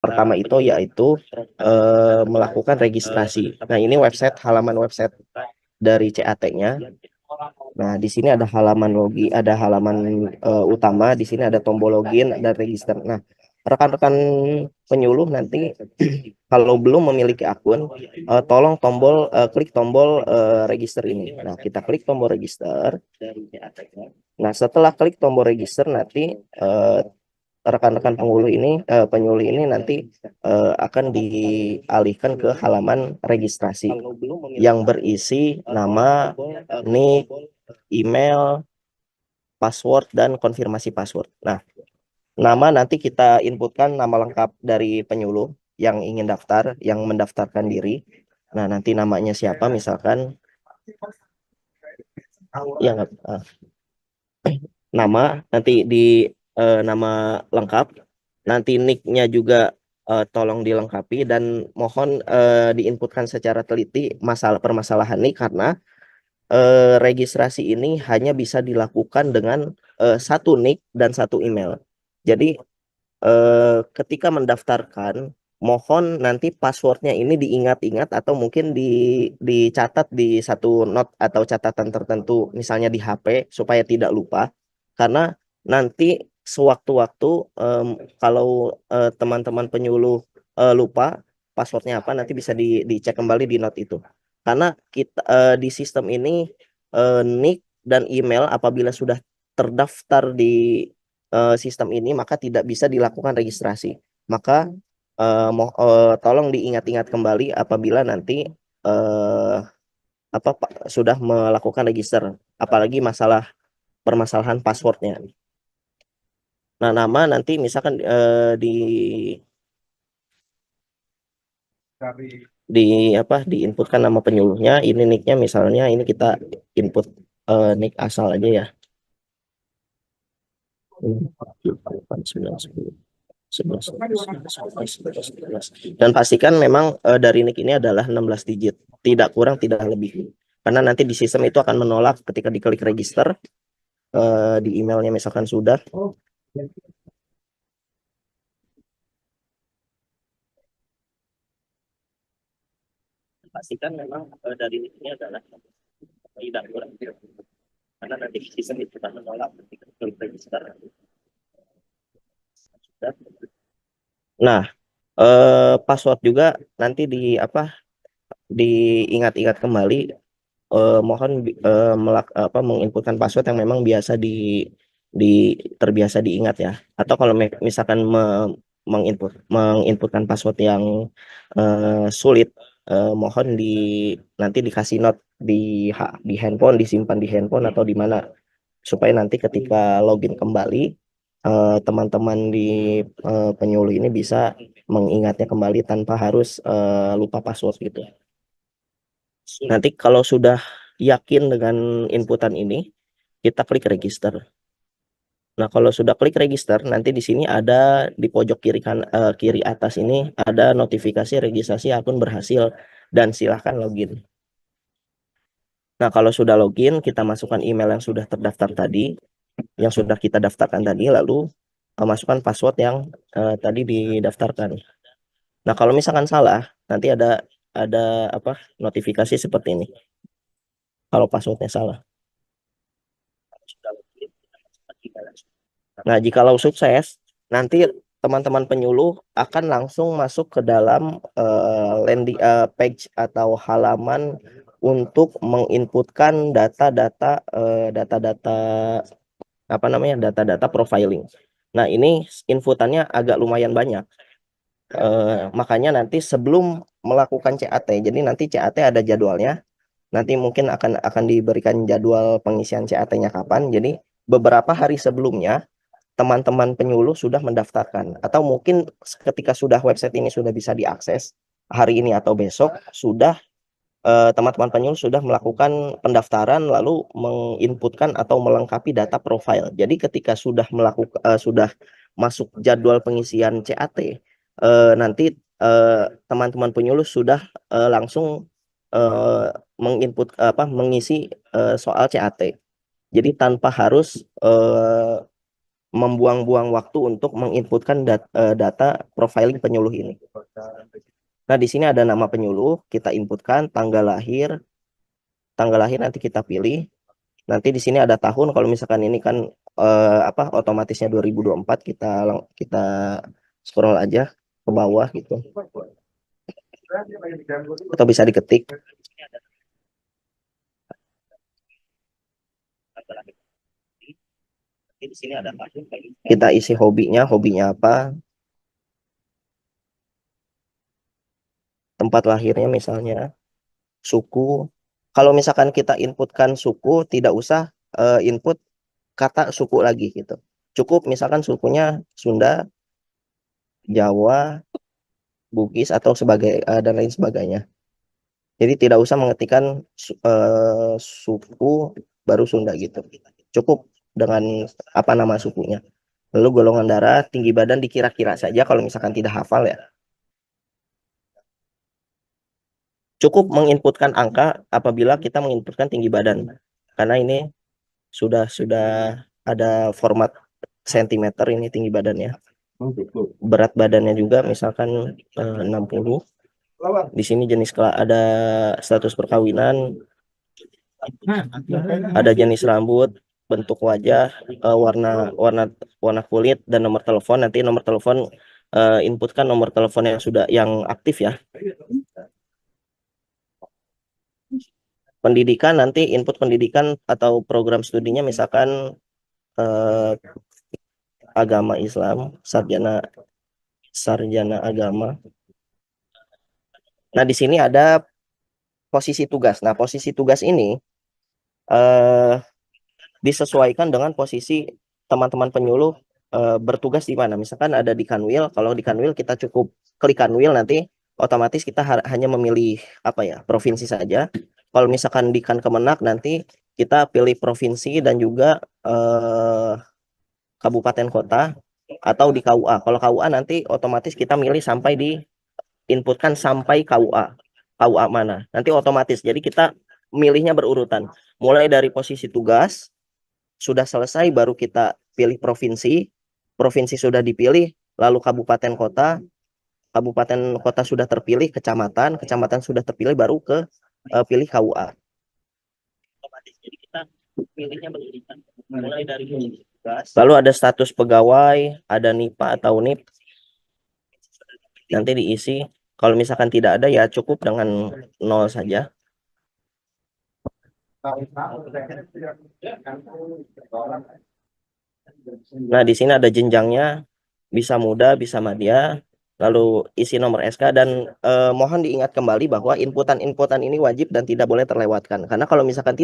pertama itu yaitu melakukan registrasi. Nah, ini halaman website dari CAT-nya. Nah, di sini ada halaman ada halaman utama, di sini ada tombol login dan register. Nah, rekan-rekan penyuluh nanti kalau belum memiliki akun, tolong klik tombol register ini. Nah, kita klik tombol register. Nah, setelah klik tombol register nanti rekan-rekan penyuluh ini nanti akan dialihkan ke halaman registrasi yang berisi nama, nick, email, password, dan konfirmasi password. Nah, nama nanti kita inputkan nama lengkap dari penyuluh yang ingin daftar, yang mendaftarkan diri. Nah, nanti namanya siapa, misalkan, ya nggak, nama, nanti nama lengkap, nanti nicknya juga tolong dilengkapi dan mohon diinputkan secara teliti permasalahan nih karena registrasi ini hanya bisa dilakukan dengan satu nick dan satu email. Jadi ketika mendaftarkan, mohon nanti passwordnya ini diingat-ingat atau mungkin dicatat di satu note atau catatan tertentu, misalnya di HP, supaya tidak lupa. Karena nanti sewaktu-waktu kalau teman-teman penyuluh lupa passwordnya apa, nanti bisa dicek kembali di note itu. Karena kita di sistem ini nick dan email apabila sudah terdaftar di sistem ini maka tidak bisa dilakukan registrasi. Maka tolong diingat-ingat kembali apabila nanti eh, sudah melakukan register, apalagi permasalahan passwordnya. Nah, nama nanti misalkan di diinputkan nama penyuluhnya, ini nicknya misalnya ini kita input nick asal aja ya. 11. Dan pastikan memang dari nick ini adalah 16 digit, tidak kurang tidak lebih. Karena nanti di sistem itu akan menolak ketika diklik register di emailnya misalkan sudah. Pastikan memang dari nick ini adalah tidak kurang. Karena nanti di sistem itu akan menolak ketika diklik register. Nah, password juga nanti diingat-ingat kembali. Mohon menginputkan password yang memang di terbiasa diingat ya. Atau kalau misalkan menginputkan password yang sulit, mohon nanti dikasih note di handphone, disimpan di handphone atau di mana supaya nanti ketika login kembali teman-teman di penyuluh ini bisa mengingatnya kembali tanpa harus lupa password gitu. Nanti kalau sudah yakin dengan inputan ini, kita klik register. Nah, kalau sudah klik register, nanti di sini ada di pojok kiri atas ini ada notifikasi registrasi akun berhasil dan silahkan login. Nah, kalau sudah login, kita masukkan email yang sudah terdaftar tadi, yang sudah kita daftarkan tadi, lalu masukkan password yang tadi didaftarkan. Nah, kalau misalkan salah, nanti ada notifikasi seperti ini. Kalau passwordnya salah. Nah, jikalau sukses, nanti teman-teman penyuluh akan langsung masuk ke dalam landing page atau halaman untuk menginputkan data-data data-data profiling. Nah, ini inputannya agak lumayan banyak. Makanya nanti sebelum melakukan CAT, jadi nanti CAT ada jadwalnya. Nanti mungkin akan diberikan jadwal pengisian CAT-nya kapan. Jadi beberapa hari sebelumnya teman-teman penyuluh sudah mendaftarkan atau mungkin ketika sudah website ini sudah bisa diakses hari ini atau besok sudah teman-teman penyuluh sudah melakukan pendaftaran lalu menginputkan atau melengkapi data profile. Jadi ketika sudah masuk jadwal pengisian CAT nanti teman-teman penyuluh sudah langsung mengisi soal CAT. Jadi tanpa harus membuang-buang waktu untuk menginputkan data profiling penyuluh ini. Nah, di sini ada nama penyuluh, kita inputkan tanggal lahir nanti kita pilih. Nanti di sini ada tahun, kalau misalkan ini kan otomatisnya 2024, kita scroll aja ke bawah gitu. Atau bisa diketik. Di sini ada tahun, kita isi hobinya apa, tempat lahirnya misalnya, suku. Kalau misalkan kita inputkan suku, tidak usah input kata suku lagi gitu. Cukup misalkan sukunya Sunda, Jawa, Bugis atau dan lain sebagainya. Jadi tidak usah mengetikkan suku baru Sunda gitu. Cukup dengan apa nama sukunya. Lalu golongan darah, tinggi badan dikira-kira saja kalau misalkan tidak hafal ya. Cukup menginputkan angka apabila kita menginputkan tinggi badan. Karena ini sudah ada format sentimeter ini tinggi badannya. Berat badannya juga misalkan 60. Di sini ada status perkawinan, ada jenis rambut, bentuk wajah, warna warna warna kulit, dan nomor telepon. Nanti nomor telepon inputkan nomor telepon yang aktif ya. Pendidikan, nanti input pendidikan atau program studinya misalkan agama Islam, sarjana agama. Nah, di sini ada posisi tugas. Nah, posisi tugas ini disesuaikan dengan posisi teman-teman penyuluh bertugas di mana. Misalkan ada di Kanwil, kalau di Kanwil kita cukup klik Kanwil, nanti otomatis kita hanya memilih provinsi saja. Kalau misalkan di Kemenak, nanti kita pilih provinsi dan juga kabupaten kota, atau di KUA. Kalau KUA nanti otomatis kita milih sampai di inputkan sampai KUA. KUA mana? Nanti otomatis. Jadi kita milihnya berurutan. Mulai dari posisi tugas, sudah selesai baru kita pilih provinsi. Provinsi sudah dipilih, lalu kabupaten kota sudah terpilih, kecamatan sudah terpilih, baru ke pilih KUA. Jadi kita pilihnya berurutan. Mulai dari tugas. Lalu ada status pegawai, ada NIPA atau NIP. Nanti diisi. Kalau misalkan tidak ada ya cukup dengan 0 saja. Nah, di sini ada jenjangnya, bisa muda, bisa madya, lalu isi nomor SK, dan mohon diingat kembali bahwa inputan ini wajib dan tidak boleh terlewatkan. Karena kalau misalkan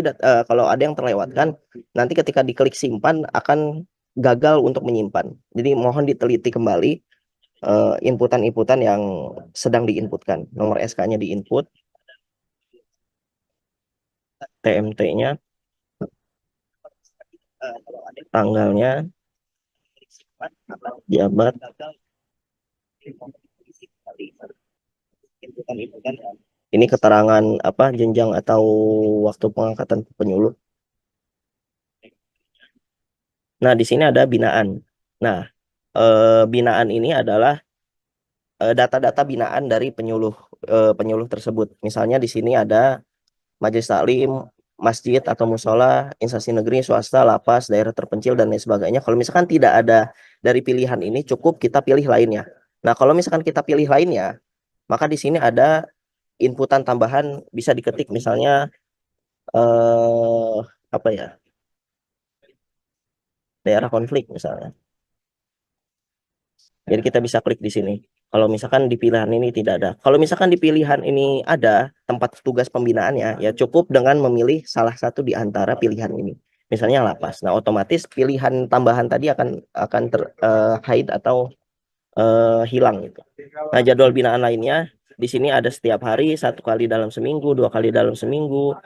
kalau ada yang terlewatkan, nanti ketika diklik simpan akan gagal untuk menyimpan. Jadi mohon diteliti kembali inputan-inputan yang sedang diinputkan. Nomor SK-nya diinput, TMT-nya, tanggalnya, jabat, ini keterangan jenjang atau waktu pengangkatan penyuluh. Nah, di sini ada binaan. Nah, binaan ini adalah data-data binaan dari penyuluh tersebut. Misalnya di sini ada majelis taklim, masjid atau musola, instansi negeri, swasta, lapas, daerah terpencil, dan lain sebagainya. Kalau misalkan tidak ada dari pilihan ini, cukup kita pilih lainnya. Nah, kalau misalkan kita pilih lainnya, maka di sini ada inputan tambahan, bisa diketik misalnya daerah konflik misalnya. Jadi kita bisa klik di sini. Kalau misalkan di pilihan ini tidak ada. Kalau misalkan di pilihan ini ada tempat tugas pembinaannya, ya cukup dengan memilih salah satu di antara pilihan ini. Misalnya lapas. Nah, otomatis pilihan tambahan tadi akan hide atau hilang gitu. Nah, jadwal binaan lainnya di sini ada setiap hari, 1 kali dalam seminggu, 2 kali dalam seminggu.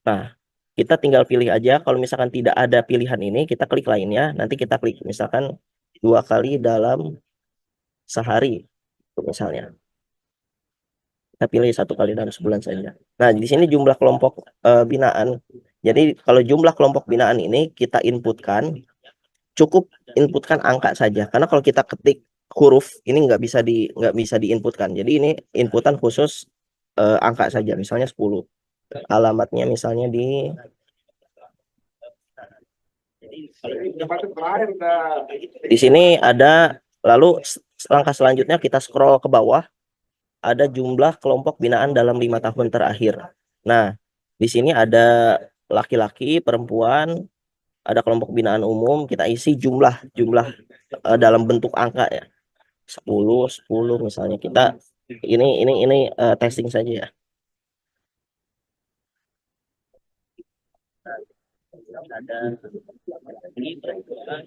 Nah, kita tinggal pilih aja. Kalau misalkan tidak ada pilihan ini, kita klik lainnya. Nanti kita klik misalkan 2 kali dalam sehari, misalnya. Kita pilih 1 kali dalam sebulan saja. Nah, di sini jumlah kelompok binaan. Jadi kalau jumlah kelompok binaan ini kita inputkan cukup inputkan angka saja. Karena kalau kita ketik huruf ini nggak bisa diinputkan. Jadi ini inputan khusus angka saja. Misalnya 10. Alamatnya misalnya di sini ada, lalu langkah selanjutnya kita scroll ke bawah, ada jumlah kelompok binaan dalam 5 tahun terakhir. Nah, di sini ada laki-laki, perempuan, ada kelompok binaan umum, kita isi jumlah jumlah dalam bentuk angka ya. 10 10 misalnya. Kita ini testing saja ya. Ada ini perempuan,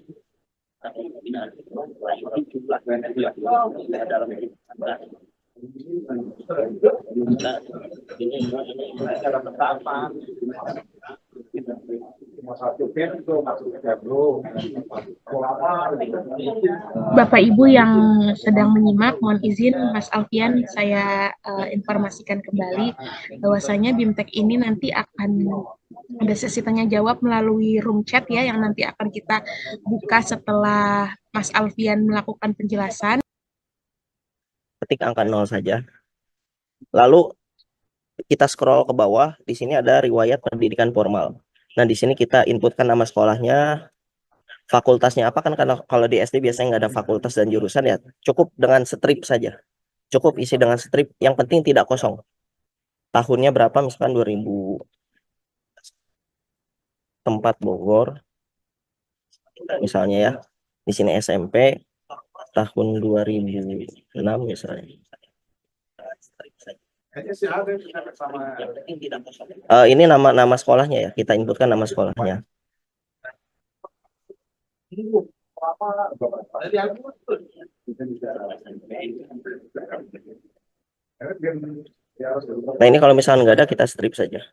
kelompok binaan jumlah dalam angka. Bapak Ibu yang sedang menyimak, mohon izin Mas Alfian, saya informasikan kembali bahwasanya BIMTEK ini nanti akan ada sesi tanya jawab melalui room chat ya, yang nanti akan kita buka setelah Mas Alfian melakukan penjelasan. Ketik angka 0 saja. Lalu kita scroll ke bawah, di sini ada riwayat pendidikan formal. Nah, di sini kita inputkan nama sekolahnya, fakultasnya apa, kan karena kalau di SD biasanya nggak ada fakultas dan jurusan ya, cukup dengan strip saja. Cukup isi dengan strip, yang penting tidak kosong. Tahunnya berapa, misalkan 2000, tempat Bogor, misalnya ya. Di sini SMP, tahun 2006 misalnya. Ini nama sekolahnya ya, kita inputkan nama sekolahnya. Nah, ini kalau misalnya nggak ada, kita strip saja.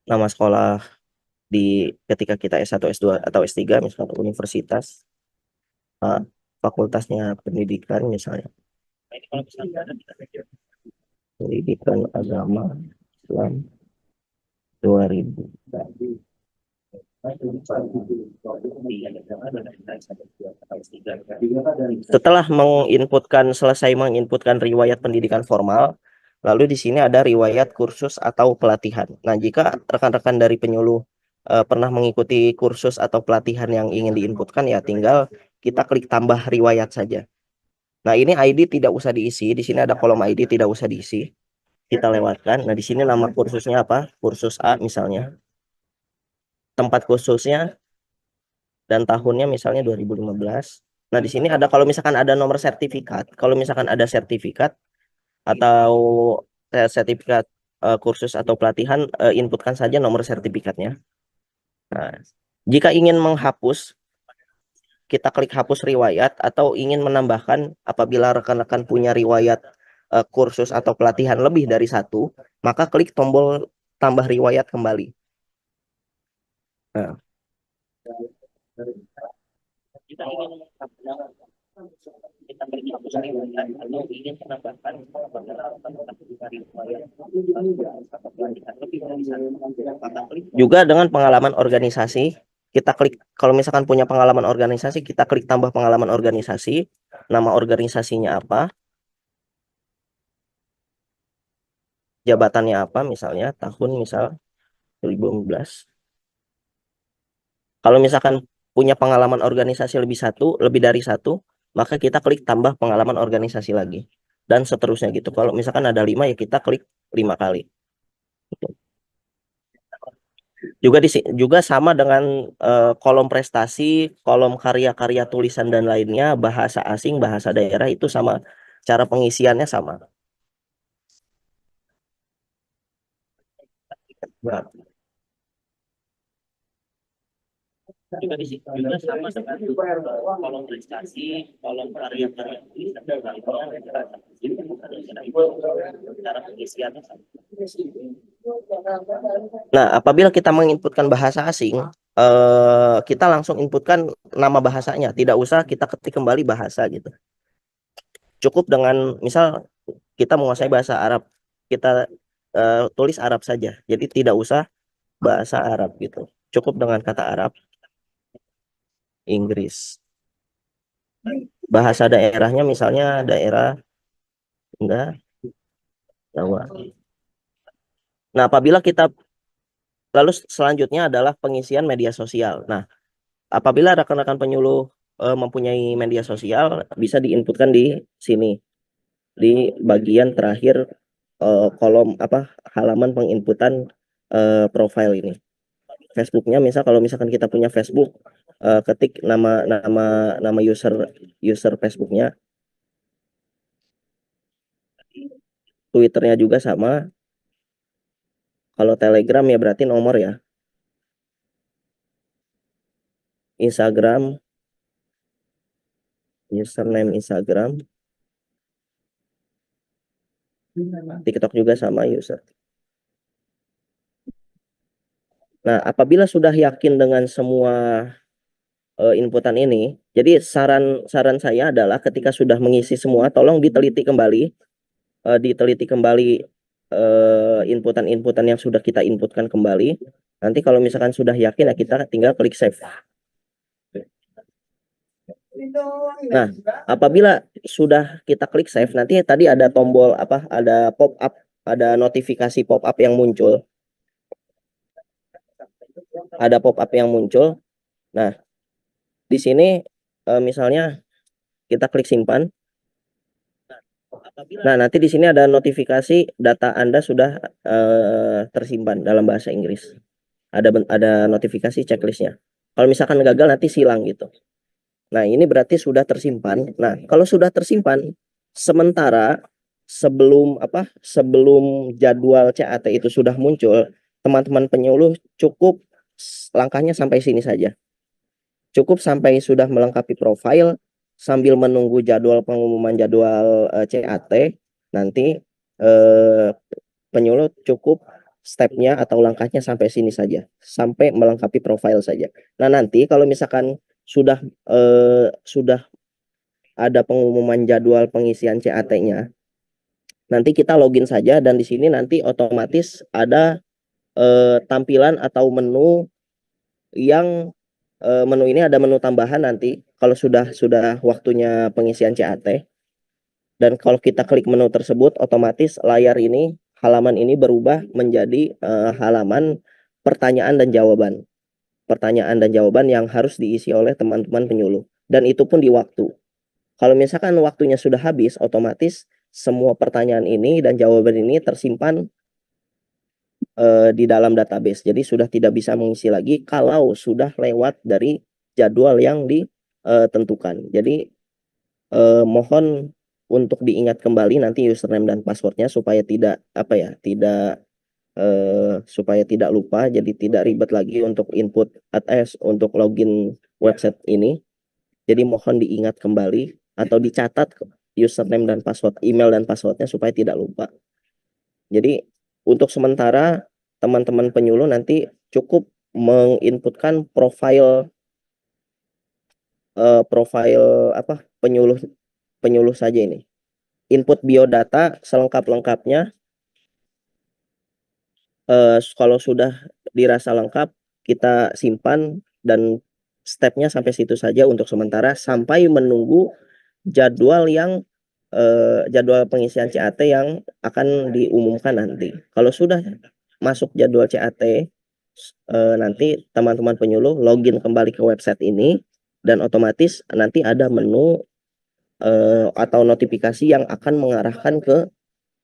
Nama sekolah ketika kita S1, S2, atau S3, misalnya universitas, fakultasnya pendidikan misalnya. Pendidikan agama Islam 2000. Setelah selesai menginputkan riwayat pendidikan formal, lalu di sini ada riwayat kursus atau pelatihan. Nah, jika rekan-rekan dari penyuluh pernah mengikuti kursus atau pelatihan yang ingin diinputkan, ya tinggal kita klik tambah riwayat saja. Nah, ini ID tidak usah diisi. Di sini ada kolom ID, tidak usah diisi. Kita lewatkan. Nah, di sini nama kursusnya apa? Kursus A misalnya. Tempat kursusnya dan tahunnya misalnya 2015. Nah, di sini ada, kalau misalkan ada nomor sertifikat, kalau misalkan ada sertifikat atau sertifikat kursus atau pelatihan, inputkan saja nomor sertifikatnya. Nah, jika ingin menghapus, kita klik hapus riwayat, atau ingin menambahkan, apabila rekan-rekan punya riwayat kursus atau pelatihan lebih dari satu, maka klik tombol tambah riwayat kembali. Nah, kita ingin menambahkan juga dengan pengalaman organisasi, kita klik, kalau misalkan punya pengalaman organisasi, kita klik tambah pengalaman organisasi, nama organisasinya apa, jabatannya apa, misalnya tahun 2015. Kalau misalkan punya pengalaman organisasi lebih dari satu, maka kita klik tambah pengalaman organisasi lagi, dan seterusnya gitu. Kalau misalkan ada 5, ya kita klik 5 kali. Juga sama dengan kolom prestasi, kolom karya-karya tulisan dan lainnya, bahasa asing, bahasa daerah, itu sama, cara pengisiannya sama. Nah, juga di situ juga sama dengan kolom prestasi, kolom karya-karya tulisan dan lainnya, cara pengisiannya sama. Nah, apabila kita menginputkan bahasa asing, kita langsung inputkan nama bahasanya, tidak usah kita ketik kembali bahasa gitu. Cukup dengan, misal kita menguasai bahasa Arab, kita tulis Arab saja. Jadi tidak usah bahasa Arab gitu. Cukup dengan kata Arab, Inggris. Bahasa daerahnya misalnya daerah enggak Jawa. Nah, apabila kita lalu selanjutnya adalah pengisian media sosial. Nah, apabila rekan-rekan penyuluh mempunyai media sosial, bisa diinputkan di sini di bagian terakhir kolom apa halaman penginputan profile ini. Facebooknya, misal kalau misalkan kita punya Facebook, ketik nama user user Facebooknya, Twitternya juga sama. Kalau Telegram ya berarti nomor ya. Instagram, username Instagram, TikTok juga sama user. Nah, apabila sudah yakin dengan semua inputan ini, jadi saran saya adalah ketika sudah mengisi semua, tolong diteliti kembali inputan-inputan yang sudah kita inputkan kembali. Nanti kalau misalkan sudah yakin, ya kita tinggal klik save. Nah, apabila sudah kita klik save, nanti tadi ada tombol apa? Ada pop up, ada notifikasi pop up yang muncul. Ada pop up yang muncul. Nah, di sini misalnya kita klik simpan. Nah, nanti di sini ada notifikasi data Anda sudah tersimpan dalam bahasa Inggris. Ada notifikasi checklistnya. Kalau misalkan gagal nanti silang gitu. Nah, ini berarti sudah tersimpan. Nah, kalau sudah tersimpan, sementara sebelum jadwal CAT itu sudah muncul, teman-teman penyuluh cukup langkahnya sampai sini saja. Cukup sampai sudah melengkapi profil sambil menunggu pengumuman jadwal CAT, nanti penyuluh cukup stepnya atau langkahnya sampai sini saja, sampai melengkapi profil saja. Nah, nanti kalau misalkan sudah ada pengumuman jadwal pengisian CAT-nya, nanti kita login saja dan di sini nanti otomatis ada tampilan atau menu yang menu ini ada menu tambahan nanti kalau sudah waktunya pengisian CAT. Dan kalau kita klik menu tersebut, otomatis halaman ini berubah menjadi halaman pertanyaan dan jawaban. Pertanyaan dan jawaban yang harus diisi oleh teman-teman penyuluh. Dan itu pun di waktu. Kalau misalkan waktunya sudah habis, otomatis semua pertanyaan ini dan jawaban ini tersimpan di dalam database. Jadi sudah tidak bisa mengisi lagi kalau sudah lewat dari jadwal yang ditentukan. Jadi mohon untuk diingat kembali nanti username dan passwordnya supaya tidak supaya tidak lupa, jadi tidak ribet lagi untuk input untuk login website ini. Jadi mohon diingat kembali atau dicatat username dan password, email dan passwordnya supaya tidak lupa. Jadi untuk sementara teman-teman penyuluh nanti cukup menginputkan profil penyuluh saja ini. Input biodata selengkap-lengkapnya. Kalau sudah dirasa lengkap, kita simpan dan stepnya sampai situ saja untuk sementara sampai menunggu jadwal jadwal pengisian CAT yang akan diumumkan nanti. Kalau sudah masuk jadwal CAT, nanti teman-teman penyuluh login kembali ke website ini dan otomatis nanti ada menu atau notifikasi yang akan mengarahkan ke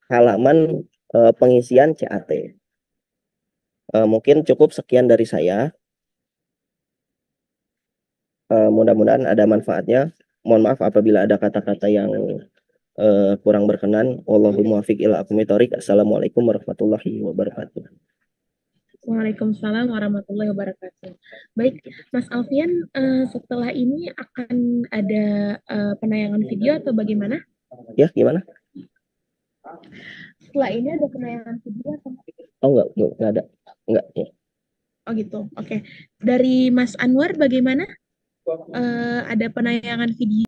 halaman pengisian CAT. Mungkin cukup sekian dari saya. Mudah-mudahan ada manfaatnya. Mohon maaf apabila ada kata-kata yang kurang berkenan. Wallahul muwaffiq ila aqwamit thoriq. Assalamualaikum warahmatullahi wabarakatuh. Waalaikumsalam warahmatullahi wabarakatuh. Baik, Mas Alfian, setelah ini akan ada penayangan video atau bagaimana? Ya, gimana? Setelah ini ada penayangan video atau? Oh, enggak ada. Enggak, ya. Oh gitu, oke. Dari Mas Anwar bagaimana? Ada penayangan video